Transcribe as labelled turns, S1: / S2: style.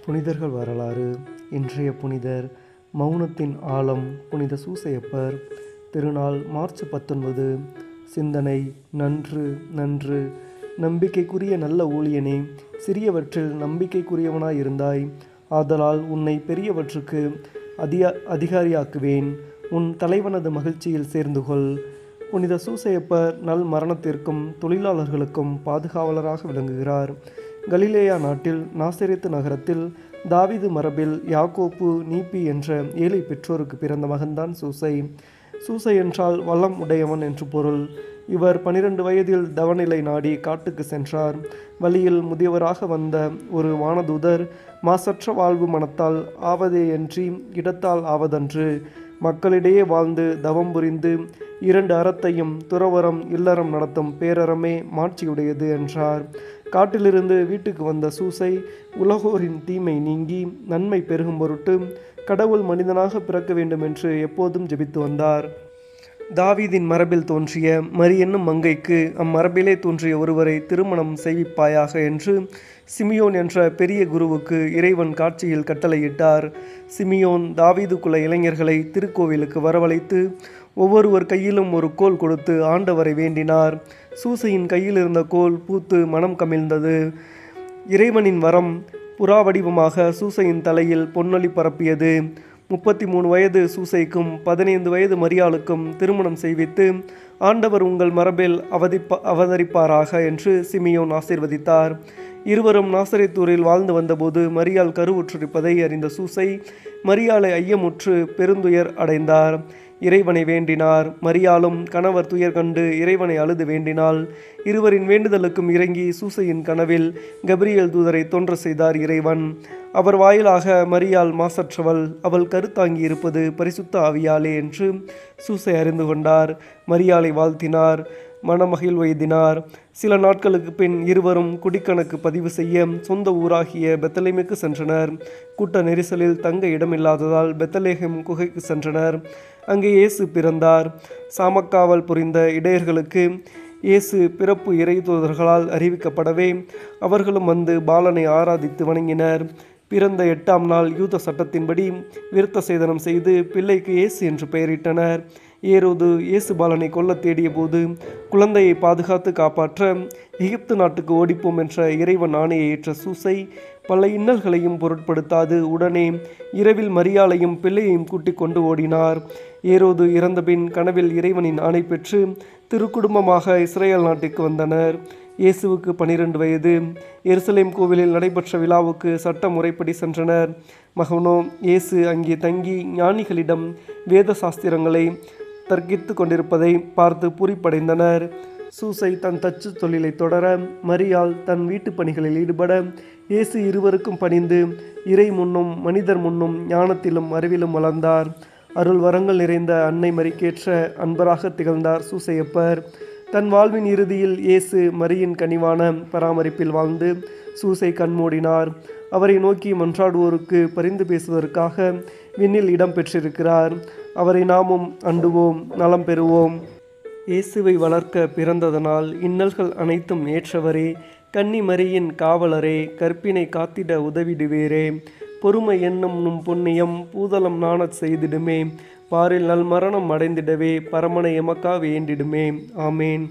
S1: புனிதர்கள் வரலாறு. இன்றைய புனிதர் மௌனத்தின் ஆழம். புனித சூசையப்பர். திருநாள் மார்ச் 19. சிந்தனை. நன்று நன்று. நம்பிக்கைக்குரிய நல்ல ஊழியனே, சிறியவற்றில் நம்பிக்கைக்குரியவனாயிருந்தாய், ஆதலால் உன்னை பெரியவற்றுக்கு அதிகாரியாக்குவேன். உன் தலைவனது மகிழ்ச்சியில் சேர்ந்துகொள். புனித சூசையப்பர் நல் மரணத்திற்கும் தொழிலாளர்களுக்கும் பாதுகாவலராக விளங்குகிறார். கலிலேயா நாட்டில் நாசரேத்து நகரத்தில் தாவீது மரபில் யாக்கோப்பு நீப்பி என்ற ஏழை பெற்றோருக்கு பிறந்த மகன்தான் சூசை. சூசை என்றால் வளம் உடையவன் என்று பொருள். இவர் 12 வயதில் தவநிலை நாடி காட்டுக்கு சென்றார். வழியில் முதியவராக வந்த ஒரு வானதூதர், மாசற்ற வாழ்வு மனத்தால் ஆவதேயன்றி இடத்தால் ஆவதன்று, மக்களிடையே வாழ்ந்து தவம் புரிந்து 2 அறத்தையும் துறவறம் இல்லறம் நடத்தும் பேரறமே மாட்சியுடையது என்றார். காட்டிலிருந்து வீட்டுக்கு வந்த சூசை உலகோரின் தீமை நீங்கி நன்மை பெருகும் பொருட்டு கடவுள் மனிதனாக பிறக்க வேண்டும் என்று எப்போதும் ஜெபித்து வந்தார். தாவீதின் மரபில் தோன்றிய மரி என்னும் மங்கைக்கு அம்மரபிலே தோன்றிய ஒருவரை திருமணம் செய்விப்பாயாக என்று சிமியோன் என்ற பெரிய குருவுக்கு இறைவன் காட்சியில் கட்டளையிட்டார். சிமியோன் தாவீது குல இளைஞர்களை திருக்கோவிலுக்கு வரவழைத்து ஒவ்வொருவர் கையிலும் ஒரு கோல் கொடுத்து ஆண்டவரை வேண்டினார். சூசையின் கையில் இருந்த கோல் பூத்து மனம் கமிழ்ந்தது. இறைவனின் வரம் புறா வடிவமாக சூசையின் தலையில் பொன்னொலி பரப்பியது. 33 வயது சூசைக்கும் 15 வயது மரியாளுக்கும் திருமணம் செய்வித்து, ஆண்டவர் உங்கள் மரபில் அவதரிப்பாராக என்று சிமியோன் ஆசீர்வதித்தார். இருவரும் நாசரேத்தூரில் வாழ்ந்து வந்தபோது மரியாள் கருவுற்றிருப்பதை அறிந்த சூசை மரியாளை ஐயமுற்று பெருந்துயர் அடைந்தார். இறைவனை வேண்டினார். மரியாளும் கணவர் துயர் கண்டு இறைவனை அழுது வேண்டினாள். இருவரின் வேண்டுதலுக்கும் இறங்கி சூசையின் கனவில் கபிரியேல் தூதரை தோன்ற செய்தார் இறைவன். அவர் வாயிலாக மரியாள் மாசற்றவள், அவள் கருத்தாங்கி இருப்பது பரிசுத்த ஆவியாலே என்று சூசை அறிந்து கொண்டார். மரியாளை வாழ்த்தினார், மனமகிழ் எய்தினார். சில நாட்களுக்கு பின் இருவரும் குடிக்கணக்கு பதிவு செய்ய சொந்த ஊராகிய பெத்தலேமுக்கு சென்றனர். கூட்ட நெரிசலில் தங்க இடமில்லாததால் பெத்தலேகம் குகைக்கு சென்றனர். அங்கே இயேசு பிறந்தார். சாமக்காவல் புரிந்த இடையர்களுக்கு இயேசு பிறப்பு இறை தூதர்களால் அறிவிக்கப்படவே அவர்களும் வந்து பாலனை ஆராதித்து வணங்கினர். பிறந்த 8ஆம் நாள் யூத சட்டத்தின்படி விருத்த சேதனம் செய்து பிள்ளைக்கு இயேசு என்று பெயரிட்டனர். ஏரோது இயேசு பாலனை கொல்ல தேடிய போது குழந்தையை பாதுகாத்து காப்பாற்ற எகிப்து நாட்டுக்கு ஓடிப்போம் என்ற இறைவன் ஆணையை ஏற்ற சூசை பல இன்னல்களையும் பொருட்படுத்தாது உடனே இரவில் மரியாளையும் பிள்ளையையும் கூட்டிக் கொண்டு ஓடினார். ஏரோது இறந்தபின் கனவில் இறைவனின் ஆணை பெற்று திருக்குடும்பமாக இஸ்ரேல் நாட்டுக்கு வந்தனர். இயேசுவுக்கு 12 வயது. எருசலேம் கோவிலில் நடைபெற்ற விழாவுக்கு சட்ட முறைப்படி சென்றனர். மகனோ இயேசு அங்கே தங்கி ஞானிகளிடம் வேத சாஸ்திரங்களை தர்க்கித்து கொண்டிருப்பதை பார்த்து பூரிப்படைந்தனர். சூசை தன் தச்சு தொழிலை தொடர, மரியாள் தன் வீட்டு பணிகளில் ஈடுபட, இயேசு இருவருக்கும் பணிந்து இறை முன்னும் மனிதர் முன்னும் ஞானத்திலும் அறிவிலும் வளர்ந்தார். அருள் வரங்கள் நிறைந்த அன்னை மரிக்கேற்ற அன்பராக திகழ்ந்தார் சூசையப்பர். தன் வாழ்வின் இறுதியில் இயேசு மரியின் கனிவான பராமரிப்பில் வாழ்ந்து சூசை கண்மூடினார். அவரை நோக்கி மன்றாடுவோருக்கு பரிந்து பேசுவதற்காக விண்ணில் இடம் பெற்றிருக்கிறார். அவரை நாமும் அண்டுவோம், நலம் பெறுவோம். இயேசுவை வளர்க்க பிறந்ததனால் இன்னல்கள் அனைத்தும் ஏற்றவரே, கன்னி மரியின் காவலரே, கற்பினை காத்திட உதவிடுவேரே, பொறுமை என்னும் நும் புண்ணியம் பூதலம் நாணச் செய்திடுமே, பாரில் நல் மரணம் அடைந்திடவே பரமனை எமக்கா வேண்டிடுமே. ஆமேன்.